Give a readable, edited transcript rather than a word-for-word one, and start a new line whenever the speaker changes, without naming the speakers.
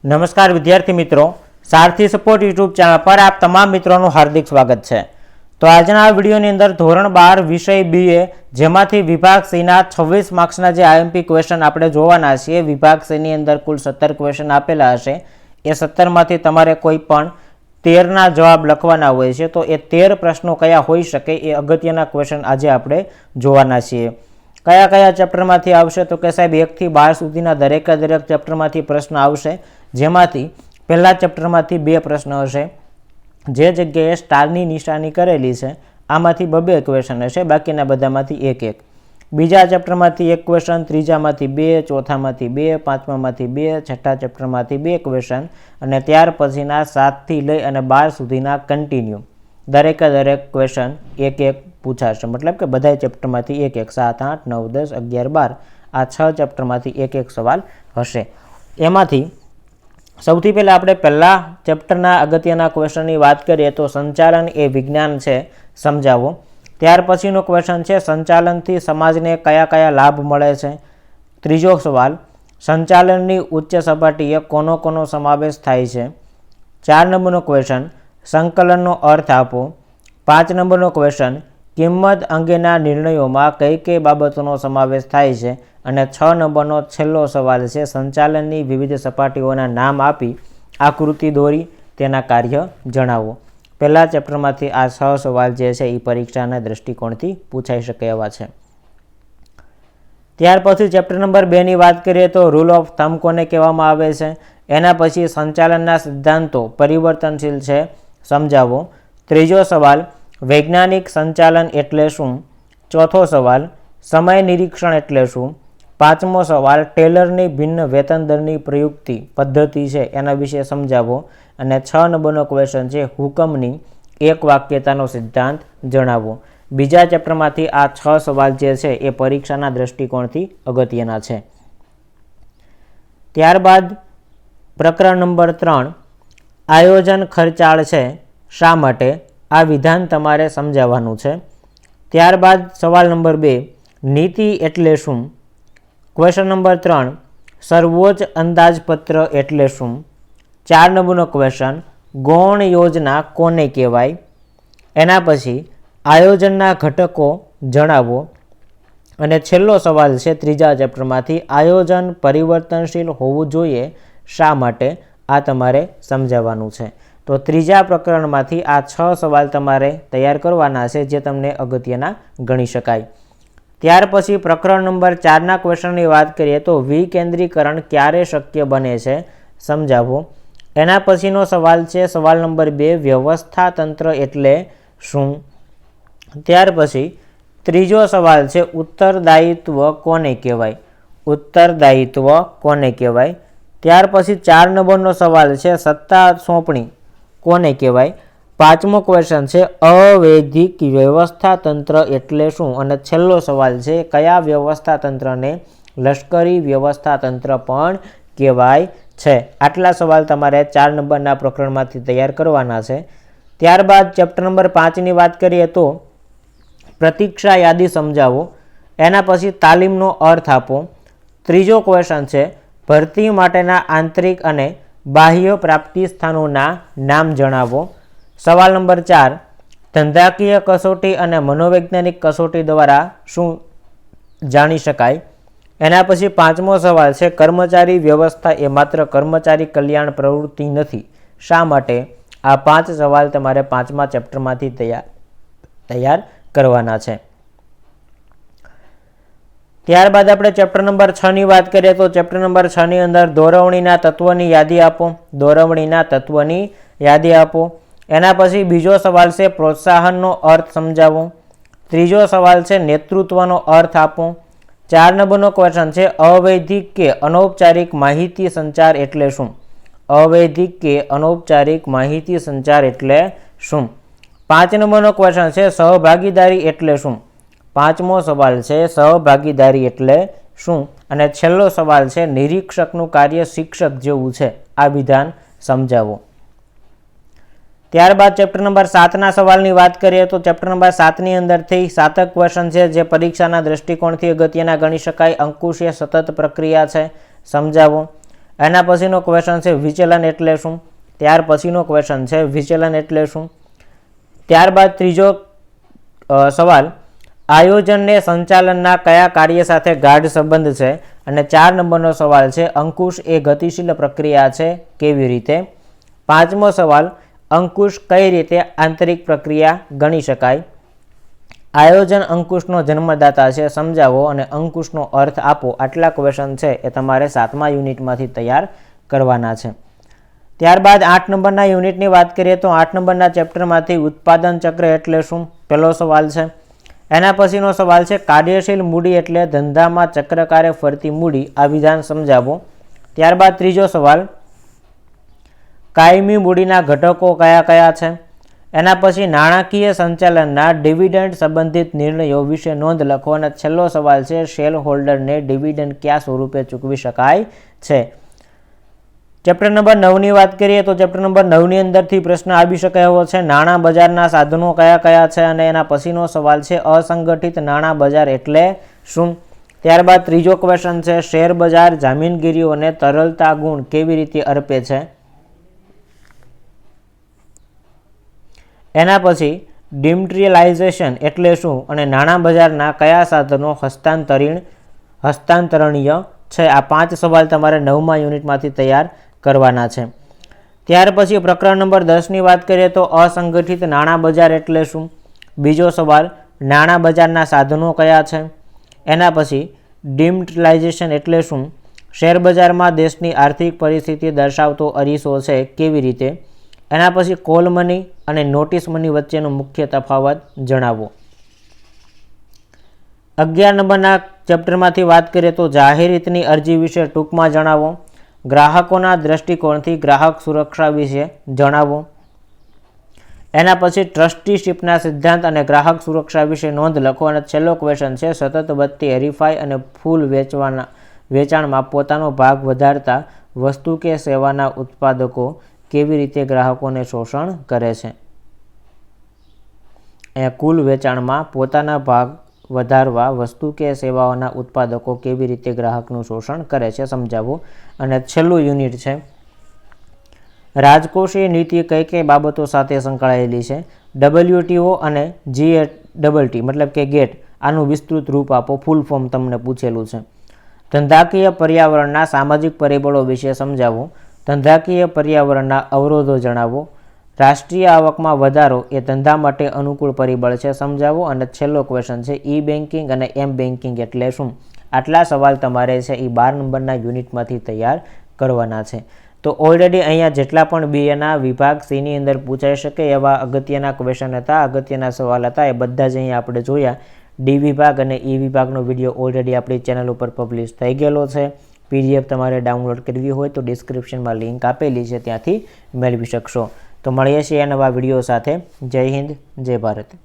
નમસ્કાર વિદ્યાર્થી મિત્રો, સારથી સપોર્ટ યુટ્યુબ ચેનલ પર આપ તમામ મિત્રોનું હાર્દિક સ્વાગત છે। તો આજના આ વિડીયોની અંદર ધોરણ 12 વિષય BA જેમાંથી વિભાગ Cના 26 માર્ક્સના જે આઈએમપી ક્વેશ્ચન આપણે જોવાના છીએ। વિભાગ Cની અંદર કુલ 17 ક્વેશ્ચન આપેલા હશે, એ 17 માંથી તમારે કોઈ પણ 13 ના જવાબ લખવાના હોય છે। તો એ 13 પ્રશ્નો કયા હોઈ શકે એ અગત્યના ક્વેશ્ચન આજે આપણે જોવાના છીએ। કયા કયા ચેપ્ટરમાંથી આવશે તો કે સાહેબ 1 થી 12 સુધીના દરેક ચેપ્ટરમાંથી પ્રશ્ન આવશે, જેમાંથી પહેલા ચેપ્ટરમાંથી 2 પ્રશ્ન હશે, જે જગ્યાએ સ્ટારની નિશાની કરેલી છે આમાંથી 2 ક્વેશ્ચન હશે, બાકીના બધામાંથી 1-1। બીજા ચેપ્ટરમાંથી 1 ક્વેશ્ચન, ત્રીજામાંથી 2, ચોથામાંથી 2, પાંચમામાંથી 2, છઠ્ઠા ચેપ્ટરમાંથી 2 ક્વેશ્ચન અને ત્યાર પછીના 7 થી લઈ અને 12 સુધીના કન્ટિન્યુ દરેક ક્વેશ્ચન 1-1 પૂછાશે। મતલબ કે બધા ચેપ્ટરમાંથી 1-1, 7, 8, 9, 10, 11, 12 આ 6 ચેપ્ટરમાંથી 1-1 સવાલ હશે। એમાંથી સૌથી પહેલાં આપણે પહેલા ચેપ્ટરના અગત્યના ક્વેશ્ચનની વાત કરીએ તો સંચાલન એ વિજ્ઞાન છે, સમજાવો। ત્યાર પછીનો ક્વેશ્ચન છે સંચાલનથી સમાજને કયા કયા લાભ મળે છે। ત્રીજો સવાલ સંચાલનની ઉચ્ચ સપાટીએ કોનો સમાવેશ થાય છે। 4 નંબરનો ક્વેશ્ચન સંકલનનો અર્થ આપો। 5 નંબરનો ક્વેશ્ચન કિંમત અંગેના નિર્ણયોમાં કઈ કઈ બાબતોનો સમાવેશ થાય છે। અને 6 નંબરનો છેલ્લો સવાલ છે સંચાલનની વિવિધ સપાટીઓના નામ આપી આકૃતિ દોરી તેના કાર્ય જણાવો। પહેલા ચેપ્ટરમાંથી આ 6 સવાલ જે છે એ પરીક્ષાના દૃષ્ટિકોણથી પૂછાઈ શકે એવા છે। ત્યાર પછી ચેપ્ટર નંબર 2 ની વાત કરીએ તો રૂલ ઓફ થંબ કોને કહેવામાં આવે છે। એના પછી સંચાલનના સિદ્ધાંતો પરિવર્તનશીલ છે, સમજાવો। ત્રીજો સવાલ વૈજ્ઞાનિક સંચાલન એટલે શું। ચોથો સવાલ સમય નિરીક્ષણ એટલે શું। પાંચમો સવાલ ટેલરની ભિન્ન વેતન દરની પ્રયુક્તિ પદ્ધતિ છે એના વિશે સમજાવો। અને 6 નંબરનો ક્વેશ્ચન છે હુકમની એક વાક્યતાનો સિદ્ધાંત જણાવો। બીજા ચેપ્ટરમાંથી આ 6 સવાલ જે છે એ પરીક્ષાના દૃષ્ટિકોણથી અગત્યના છે। ત્યારબાદ પ્રકરણ નંબર 3 આયોજન ખર્ચાળ છે, શા માટે, આ વિધાન તમારે સમજાવવાનું છે। ત્યારબાદ સવાલ નંબર 2 નીતિ એટલે શું। ક્વેશ્ચન નંબર 3 સર્વોચ્ચ અંદાજપત્ર એટલે શું। 4 નંબરનો ક્વેશ્ચન ગૌણ યોજના કોને કહેવાય। એના પછી આયોજનના ઘટકો જણાવો। અને છેલ્લો સવાલ છે ત્રીજા ચેપ્ટરમાંથી આયોજન પરિવર્તનશીલ હોવું જોઈએ, શા માટે, આ તમારે સમજાવવાનું છે। તો ત્રીજા પ્રકરણમાંથી આ 6 સવાલ તમારે તૈયાર કરવાના છે, જે તમને અગત્યના ગણી શકાય। ત્યાર પછી પ્રકરણ નંબર 4ના ક્વેશ્ચનની વાત કરીએ તો વિકેન્દ્રીકરણ ક્યારે શક્ય બને છે, સમજાવો। એના પછીનો સવાલ છે સવાલ નંબર 2 વ્યવસ્થા તંત્ર એટલે શું। ત્યાર પછી ત્રીજો સવાલ છે ઉત્તરદાયિત્વ કોને કહેવાય। ઉત્તરદાયિત્વ કોને કહેવાય। ત્યાર પછી 4 નંબરનો સવાલ છે સત્તા સોંપણી કોને કહેવાય। પાંચમો ક્વેશ્ચન છે અવૈધિક વ્યવસ્થા તંત્ર એટલે શું। અને છેલ્લો સવાલ છે કયા વ્યવસ્થા તંત્રને લશ્કરી વ્યવસ્થા તંત્ર પણ કહેવાય છે। આટલા સવાલ તમારે 4 નંબરના પ્રકરણમાંથી તૈયાર કરવાના છે। ત્યારબાદ ચેપ્ટર નંબર 5ની વાત કરીએ તો પ્રતીક્ષા યાદી સમજાવો। એના પછી તાલીમનો અર્થ આપો। ત્રીજો ક્વેશ્ચન છે ભરતી માટેના આંતરિક અને બાહ્ય પ્રાપ્તિ સ્થાનોના નામ જણાવો। સવાલ નંબર 4 ધંધાકીય કસોટી અને મનોવૈજ્ઞાનિક કસોટી દ્વારા શું જાણી શકાય। એના પછી પાંચમો સવાલ છે કર્મચારી વ્યવસ્થા એ માત્ર કર્મચારી કલ્યાણ પ્રવૃત્તિ નથી, શા માટે। આ 5 સવાલ તમારે 5મા ચેપ્ટરમાંથી તૈયાર કરવાના છે। ત્યારબાદ આપણે ચેપ્ટર નંબર 6ની વાત કરીએ તો ચેપ્ટર નંબર 6ની અંદર દોરવણીના તત્વની યાદી આપો। દોરવણીના તત્વની યાદી આપો। એના પછી બીજો સવાલ છે પ્રોત્સાહનનો અર્થ સમજાવો। ત્રીજો સવાલ છે નેતૃત્વનો અર્થ આપો। 4 નંબરનો ક્વેશ્ચન છે અવૈધિક કે અનૌપચારિક માહિતી સંચાર એટલે શું। અવૈધિક કે અનૌપચારિક માહિતી સંચાર એટલે શું। 5 નંબરનો ક્વેશ્ચન છે સહભાગીદારી એટલે શું। પાંચમો સવાલ છે સહભાગીદારી એટલે શું। અને છેલ્લો સવાલ છે નિરીક્ષકનું કાર્ય શિક્ષક જેવું છે, આ વિધાન સમજાવો। ત્યારબાદ ચેપ્ટર નંબર 7ના સવાલની વાત કરીએ તો ચેપ્ટર નંબર 7ની અંદરથી 7 ક્વેશ્ચન છે, જે પરીક્ષાના દૃષ્ટિકોણથી અગત્યના ગણી શકાય। અંકુશ એ સતત પ્રક્રિયા છે, સમજાવો। એના પછીનો ક્વેશ્ચન છે વિચલન એટલે શું, ત્યાર પછીનો ક્વેશ્ચન છે વિચલન એટલે શું. ત્યારબાદ ત્રીજો સવાલ આયોજનને સંચાલનના કયા કાર્ય સાથે ગાઢ સંબંધ છે. અને 4 નંબરનો સવાલ છે અંકુશ એ ગતિશીલ પ્રક્રિયા છે કેવી રીતે. 5મો સવાલ અંકુશ કઈ રીતે આંતરિક પ્રક્રિયા ગણી શકાય. આયોજન અંકુશનો જન્મદાતા છે સમજાવો અને અંકુશનો અર્થ આપો. આટલા ક્વેશ્ચન છે એ તમારે 7મા યુનિટમાંથી તૈયાર કરવાના છે. ત્યારબાદ 8 નંબરના યુનિટની વાત કરીએ તો 8 નંબરના ચેપ્ટરમાંથી ઉત્પાદન ચક્ર એટલે શું પહેલો સવાલ છે. એના પછીનો સવાલ છે કાર્યશીલ મૂડી એટલે ધંધામાં ચક્રકારે ફરતી મૂડી. આ વિધાન સમજાવો. ત્યારબાદ ત્રીજો સવાલ કાયમી મૂડીના ઘટકો કયા કયા છે. એના પછી નાણાકીય સંચાલનના ડિવિડન્ડ સંબંધિત નિર્ણયો વિશે નોંધ લખો. અને છેલ્લો સવાલ છે શેર હોલ્ડરને ડિવિડન્ડ કયા સ્વરૂપે ચૂકવી શકાય છે. ચેપ્ટર નંબર 9ની વાત કરીએ તો ચેપ્ટર નંબર 9ની અંદરથી પ્રશ્ન આવી શકે એવો છે નાણાં બજારના સાધનો કયા કયા છે. અને એના પછીનો સવાલ છે અસંગઠિત નાણાં બજાર એટલે શું. ત્યારબાદ ત્રીજો ક્વેશ્ચન છે શેર બજાર જામીનગીરીઓને તરલતા ગુણ કેવી રીતે અર્પે છે. એના પછી ડિમેટ્રિયલાઇઝેશન એટલે શું અને નાણાં બજારના કયા સાધનો હસ્તાંતરણીય છે. આ 5 સવાલ તમારે 9મા યુનિટમાંથી તૈયાર કરવાના છે. ત્યાર પછી પ્રકરણ નંબર 10ની વાત કરીએ તો અસંગઠિત નાણાં બજાર એટલે શું. બીજો સવાલ નાણાં બજારના સાધનો કયા છે. એના પછી ડિમેટ્રિયલાઇઝેશન એટલે શું. શેર બજારમાં દેશની આર્થિક પરિસ્થિતિ દર્શાવતો અરીસો છે કેવી રીતે. એના પછી કોલ મની અને નોટિસ મની વચ્ચેનો મુખ્ય તફાવત જણાવો. 11 નંબરના ચેપ્ટરમાંથી વાત કરીએ તો જાહેર હિતની અરજી વિશે ટૂંકમાં જણાવો. ગ્રાહકોના દ્રષ્ટિકોણથી ગ્રાહક સુરક્ષા વિશે જણાવો. એના પછી ટ્રસ્ટીશીપના સિદ્ધાંત અને ગ્રાહક સુરક્ષા વિશે નોંધ લખો. અને છેલ્લો ક્વેશ્ચન છે સતત વધતી હરીફાઈ અને ફૂલ વેચાણમાં પોતાનો ભાગ વધારતા વસ્તુ કે સેવાના ઉત્પાદકો કેવી રીતે ગ્રાહકોને શોષણ કરે છે. કુલ વેચાણમાં પોતાના ભાગ વધારવા વસ્તુ કે સેવાઓના ઉત્પાદકો કેવી રીતે ગ્રાહકનું શોષણ કરે છે સમજાવો. અને છેલ્લું યુનિટ છે રાજકોષીય નીતિ કઈ કઈ બાબતો સાથે સંકળાયેલી છે. WTO અને GATT મતલબ કે ગેટ આનું વિસ્તૃત રૂપ આપો. ફૂલ ફોર્મ તમને પૂછેલું છે. ધંધાકીય પર્યાવરણના સામાજિક પરિબળો વિશે સમજાવો. ધંધાકીય પર્યાવરણના અવરોધો જણાવો. રાષ્ટ્રીય આવકમાં વધારો એ ધંધા માટે અનુકૂળ પરિબળ છે સમજાવો. અને છેલ્લો ક્વેશ્ચન છે ઈ બેન્કિંગ અને એમ બેન્કિંગ એટલે શું. આટલા સવાલ તમારે છે એ 12 નંબરના યુનિટમાંથી તૈયાર કરવાના છે. તો ઓલરેડી અહીંયા જેટલા પણ બીએના વિભાગ સીની અંદર પૂછાઈ શકે એવા અગત્યના ક્વેશ્ચન હતા, અગત્યના સવાલ હતા, એ બધા જ અહીંયા આપણે જોયા. ડી વિભાગ અને ઈ વિભાગનો વિડીયો ઓલરેડી આપણી ચેનલ ઉપર પબ્લિશ થઈ ગયેલો છે. PDF તમારે ડાઉનલોડ કરવી હોય તો ડિસ્ક્રિપ્શનમાં લિંક આપેલી છે, ત્યાંથી મેળવી શકશો. તો મળીએ છીએ નવા વિડીયો સાથે. જય હિન્દ, જય ભારત.